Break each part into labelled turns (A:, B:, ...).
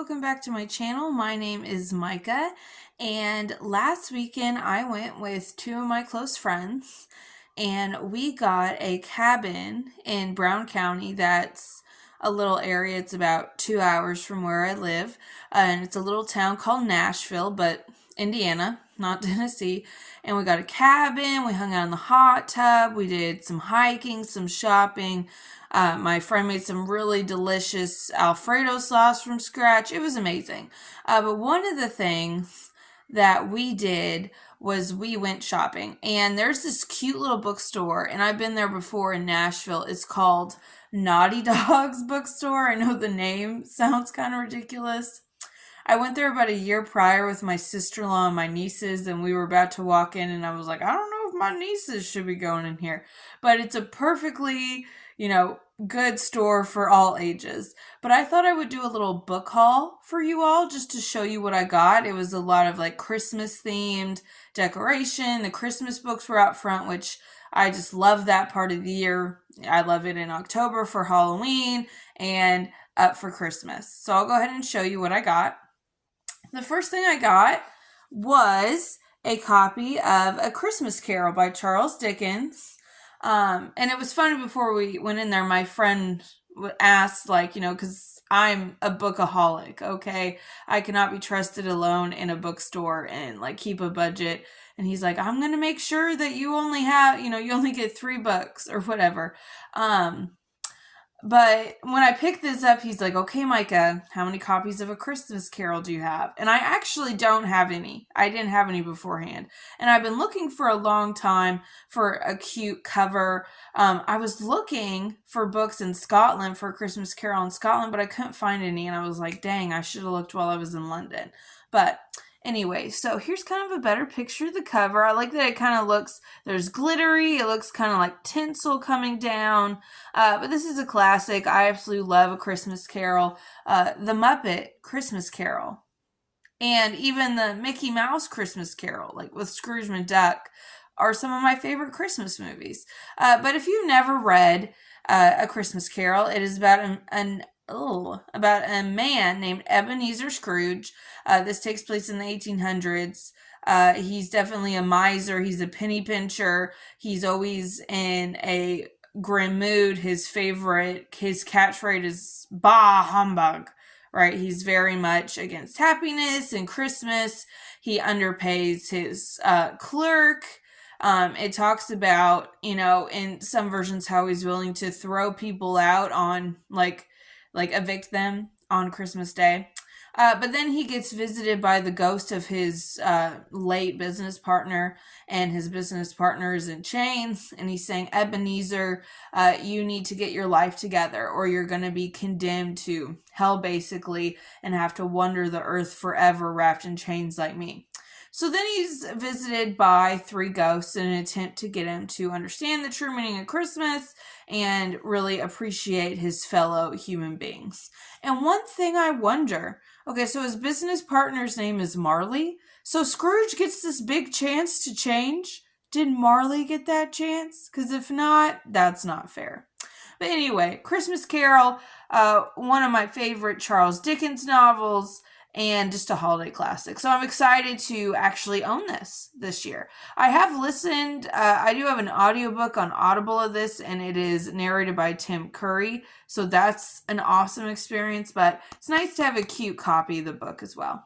A: welcome back to my channel. My name is Micah, and last weekend I went with two of my close friends, and we got a cabin in Brown County. That's a little area. It's about 2 hours from where I live, and it's a little town called Nashville, but Indiana, not Tennessee. And we got a cabin. We hung out in the hot tub. We did some hiking, some shopping. My friend made some really delicious Alfredo sauce from scratch. It was amazing. But one of the things that we did was we went shopping. And there's this cute little bookstore, and I've been there before in Nashville. It's called Naughty Dog's Bookstore. I know the name sounds kind of ridiculous. I went there about a year prior with my sister-in-law and my nieces, and we were about to walk in, and I was like, I don't know if my nieces should be going in here. But it's a perfectly, good store for all ages. But I thought I would do a little book haul for you all just to show you what I got. It was a lot of like Christmas themed decoration. The Christmas books were out front, which I just love that part of the year. I love it in October for Halloween and up for Christmas. So I'll go ahead and show you what I got. The first thing I got was a copy of A Christmas Carol by Charles Dickens. And it was funny before we went in there, my friend asked, because I'm a bookaholic, okay? I cannot be trusted alone in a bookstore and, keep a budget. And he's like, I'm going to make sure that you only have, you only get 3 books or whatever. But when I picked this up, he's like, okay, Micah, how many copies of A Christmas Carol do you have? And I actually don't have any. I didn't have any beforehand. And I've been looking for a long time for a cute cover. I was looking for books in Scotland for A Christmas Carol in Scotland, but I couldn't find any. And I was like, dang, I should have looked while I was in London. But anyway, so here's kind of a better picture of the cover. I like that it kind of looks, there's glittery. It looks kind of like tinsel coming down. But this is a classic. I absolutely love A Christmas Carol. The Muppet Christmas Carol. And even the Mickey Mouse Christmas Carol, like with Scrooge McDuck, are some of my favorite Christmas movies. But if you've never read A Christmas Carol, it is about about a man named Ebenezer Scrooge. This takes place in the 1800s. He's definitely a miser. He's a penny pincher. He's always in a grim mood. His catchphrase is "Bah humbug." Right? He's very much against happiness and Christmas. He underpays his clerk. It talks about, in some versions how he's willing to throw people out on like evict them on Christmas Day. But then he gets visited by the ghost of his late business partner, and his business partner is in chains, and he's saying, Ebenezer, you need to get your life together, or you're going to be condemned to hell, basically, and have to wander the earth forever wrapped in chains like me. So then he's visited by 3 ghosts in an attempt to get him to understand the true meaning of Christmas and really appreciate his fellow human beings. And one thing I wonder, okay, so his business partner's name is Marley. So Scrooge gets this big chance to change. Did Marley get that chance? Because if not, that's not fair. But anyway, Christmas Carol, one of my favorite Charles Dickens novels, and just a holiday classic. So I'm excited to actually own this year. I have listened, I do have an audiobook on Audible of this, and it is narrated by Tim Curry. So that's an awesome experience, but it's nice to have a cute copy of the book as well.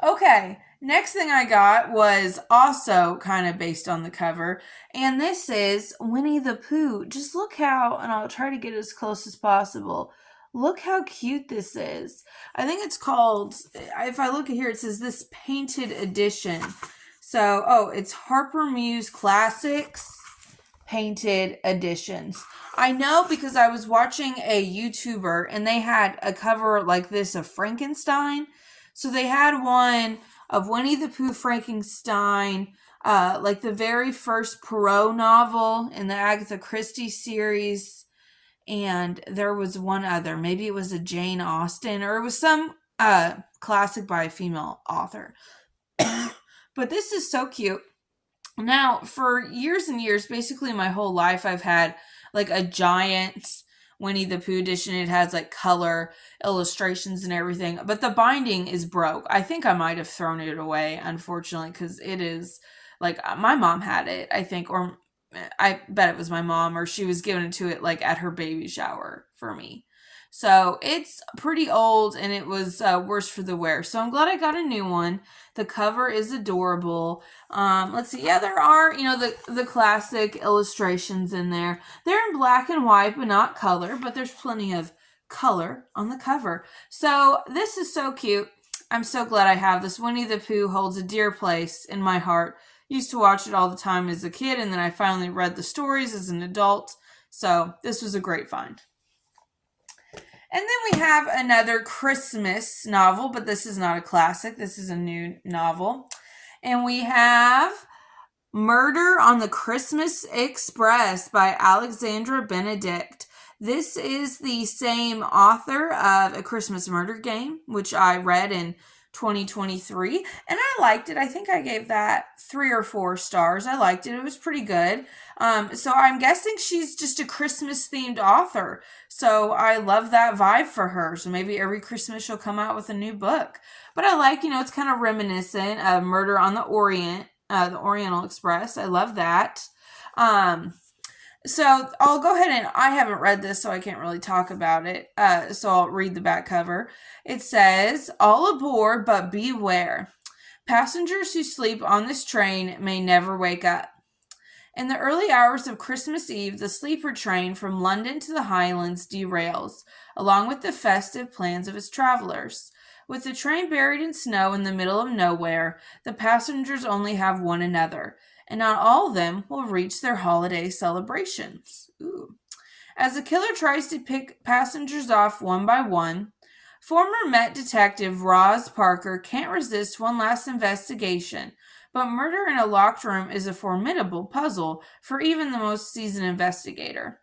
A: Okay, next thing I got was also kind of based on the cover, and this is Winnie the Pooh. Just look how, and I'll try to get as close as possible. Look how cute this is. I think it's called, if I look at here, it says this painted edition. So, it's Harper Muse Classics painted editions. I know because I was watching a YouTuber and they had a cover like this of Frankenstein. So they had one of Winnie the Pooh Frankenstein, like the very first Perrault novel in the Agatha Christie series. And there was one other, maybe it was a Jane Austen, or it was some classic by a female author. But this is so cute. Now, for years and years, basically my whole life, I've had like a giant Winnie the Pooh edition. It has like color illustrations and everything, but the binding is broke. I think I might have thrown it away, unfortunately, because it is like my mom had it, I think, or I bet it was my mom, or she was giving it to it like at her baby shower for me. So it's pretty old and it was worse for the wear. So I'm glad I got a new one. The cover is adorable. Let's see. Yeah, there are, the classic illustrations in there. They're in black and white, but not color, but there's plenty of color on the cover. So this is so cute. I'm so glad I have this. Winnie the Pooh holds a dear place in my heart. Used to watch it all the time as a kid, and then I finally read the stories as an adult. So this was a great find. And then we have another Christmas novel, but this is not a classic. This is a new novel. And we have Murder on the Christmas Express by Alexandra Benedict. This is the same author of A Christmas Murder Game, which I read in 2023, and I liked it. I think I gave that 3 or 4 stars. I liked it. It was pretty good. So I'm guessing she's just a Christmas themed author. So I love that vibe for her. So maybe every Christmas she'll come out with a new book. But I like, it's kind of reminiscent of Murder on the Orient, the Oriental Express. I love that. So I'll go ahead and I haven't read this, so I can't really talk about it. So I'll read the back cover. It says, "All aboard, but beware. Passengers who sleep on this train may never wake up. In the early hours of Christmas Eve, the sleeper train from London to the Highlands derails, along with the festive plans of its travelers. With the train buried in snow in the middle of nowhere, the passengers only have one another, and not all of them will reach their holiday celebrations." Ooh. As the killer tries to pick passengers off one by one, former Met Detective Roz Parker can't resist one last investigation, but murder in a locked room is a formidable puzzle for even the most seasoned investigator.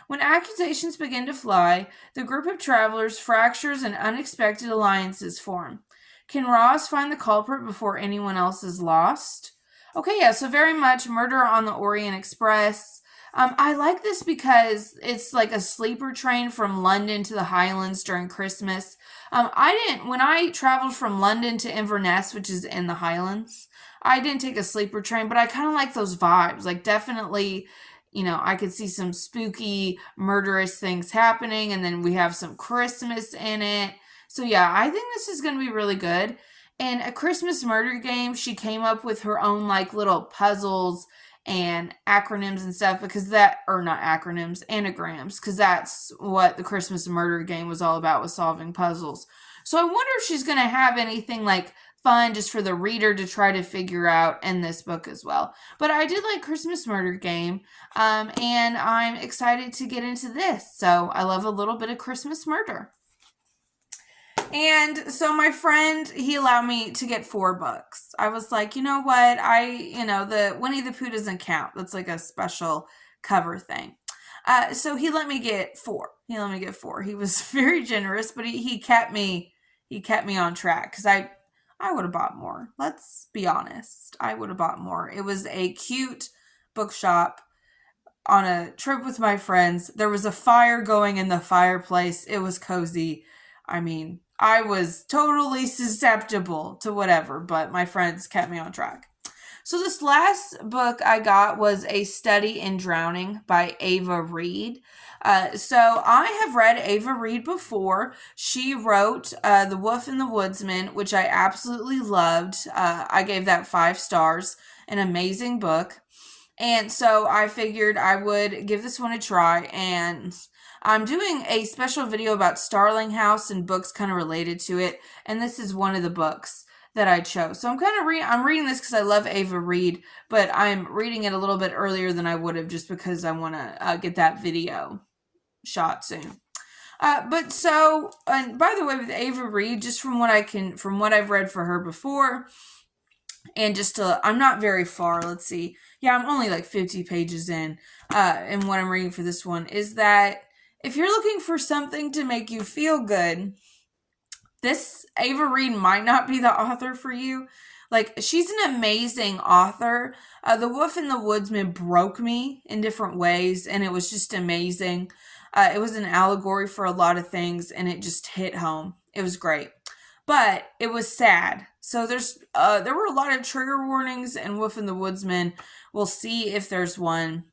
A: When accusations begin to fly, the group of travelers fractures and unexpected alliances form. Can Roz find the culprit before anyone else is lost? Okay, yeah, so very much Murder on the Orient Express. I like this because it's like a sleeper train from London to the Highlands during Christmas. When I traveled from London to Inverness, which is in the Highlands, I didn't take a sleeper train, but I kind of like those vibes. Like definitely, I could see some spooky, murderous things happening, and then we have some Christmas in it. So yeah, I think this is going to be really good. And A Christmas Murder Game, she came up with her own like little puzzles and acronyms and stuff not acronyms, anagrams, because that's what the Christmas Murder Game was all about, was solving puzzles. So I wonder if she's going to have anything like fun just for the reader to try to figure out in this book as well. But I did like Christmas Murder Game, and I'm excited to get into this. So I love a little bit of Christmas murder. And so my friend, he allowed me to get 4 books. I was like, you know what? The Winnie the Pooh doesn't count. That's like a special cover thing. So he let me get 4. He was very generous, but he kept me on track because I would have bought more. Let's be honest. I would have bought more. It was a cute bookshop on a trip with my friends. There was a fire going in the fireplace. It was cozy. I mean, I was totally susceptible to whatever, but my friends kept me on track. So this last book I got was A Study in Drowning by Ava Reed. So I have read Ava Reed before. She wrote The Wolf and the Woodsman, which I absolutely loved. I gave that 5 stars. An amazing book. And so I figured I would give this one a try, and I'm doing a special video about Starling House and books kind of related to it, and this is one of the books that I chose. So I'm reading this because I love Ava Reed, but I'm reading it a little bit earlier than I would have just because I want to get that video shot soon. And by the way, with Ava Reed, just from what I've read for her before, and I'm not very far. Let's see. Yeah, I'm only like 50 pages in. And what I'm reading for this one is that if you're looking for something to make you feel good, this Ava Reed might not be the author for you. Like, she's an amazing author. The Wolf and the Woodsman broke me in different ways, and it was just amazing. It was an allegory for a lot of things, and it just hit home. It was great, but it was sad. So there were a lot of trigger warnings in Wolf and the Woodsman. We'll see if there's one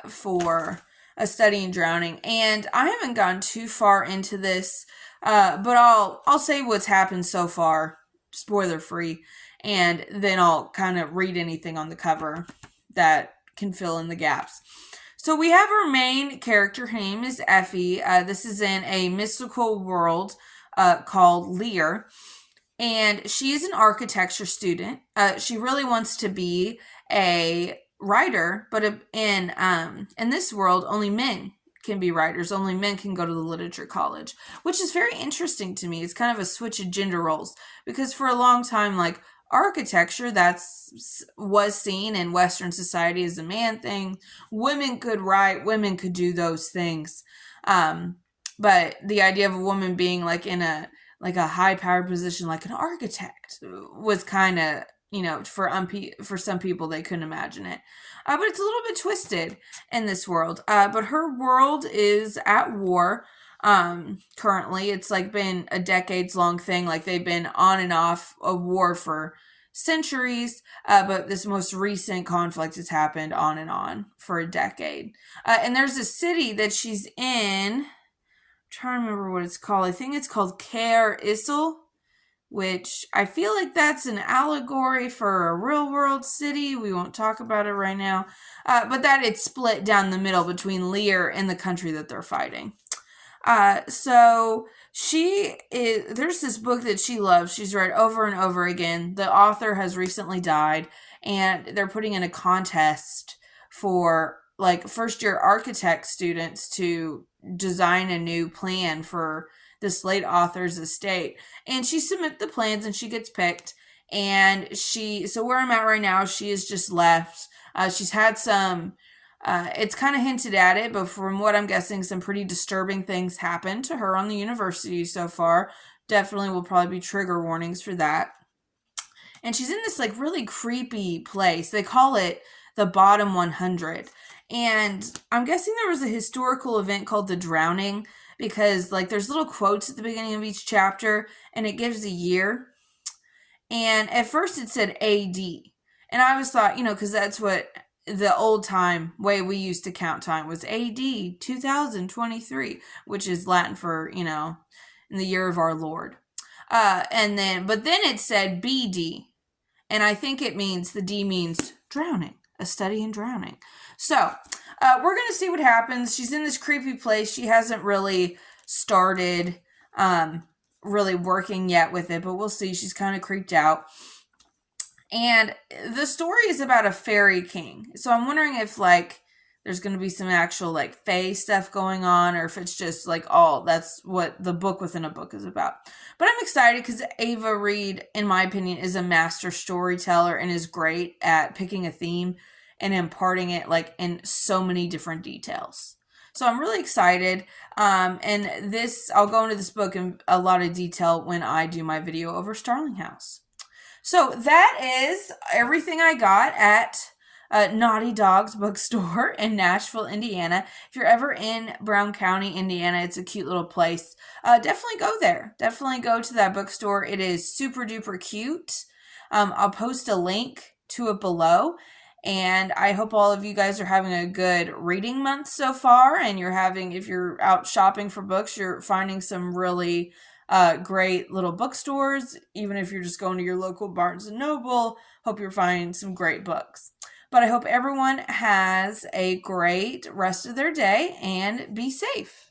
A: for a study in drowning. And I haven't gone too far into this, but I'll say what's happened so far, spoiler free, and then I'll kind of read anything on the cover that can fill in the gaps. So we have our main character. Her name is Effie. This is in a mystical world called Lear, and she is an architecture student. She really wants to be a writer, but in this world, only men can be writers. Only men can go to the literature college, which is very interesting to me. It's kind of a switch of gender roles, because for a long time, like, architecture was seen in Western society as a man thing. Women could write, women could do those things, but the idea of a woman being like in a high powered position like an architect was kind of, for some people, they couldn't imagine it. But it's a little bit twisted in this world. But her world is at war. Currently, it's like been a decades long thing. Like, they've been on and off a war for centuries. But this most recent conflict has happened on and on for a decade. And there's a city that she's in. I'm trying to remember what it's called. I think it's called Caer Issel, which I feel like that's an allegory for a real world city. We won't talk about it right now. But that it's split down the middle between Lear and the country that they're fighting. So there's this book that she loves. She's read over and over again. The author has recently died, and they're putting in a contest for like first year architect students to design a new plan for this late author's estate. And she submits the plans and she gets picked. And so where I'm at right now, she has just left. She's had some, it's kind of hinted at it, but from what I'm guessing, some pretty disturbing things happened to her on the university so far. Definitely will probably be trigger warnings for that. And she's in this like really creepy place. They call it the Bottom 100. And I'm guessing there was a historical event called the Drowning, because like there's little quotes at the beginning of each chapter and it gives a year. And at first it said AD. And I always thought, because that's what the old time way we used to count time was AD 2023, which is Latin for, in the year of our Lord. But then it said BD. And I think the D means drowning, a study in drowning. So we're going to see what happens. She's in this creepy place. She hasn't really started really working yet with it, but we'll see. She's kind of creeped out. And the story is about a fairy king. So I'm wondering if there's going to be some actual fae stuff going on, or if it's just that's what the book within a book is about. But I'm excited because Ava Reed, in my opinion, is a master storyteller and is great at picking a theme and imparting it in so many different details. So I'm really excited. And I'll go into this book in a lot of detail when I do my video over Starling House. So that is everything I got at Naughty Dog's bookstore in Nashville, Indiana. If you're ever in Brown County, Indiana, it's a cute little place. Definitely go there. Definitely go to that bookstore. It is super duper cute. I'll post a link to it below. And I hope all of you guys are having a good reading month so far. And if you're out shopping for books, you're finding some really great little bookstores. Even if you're just going to your local Barnes & Noble, hope you're finding some great books. But I hope everyone has a great rest of their day and be safe.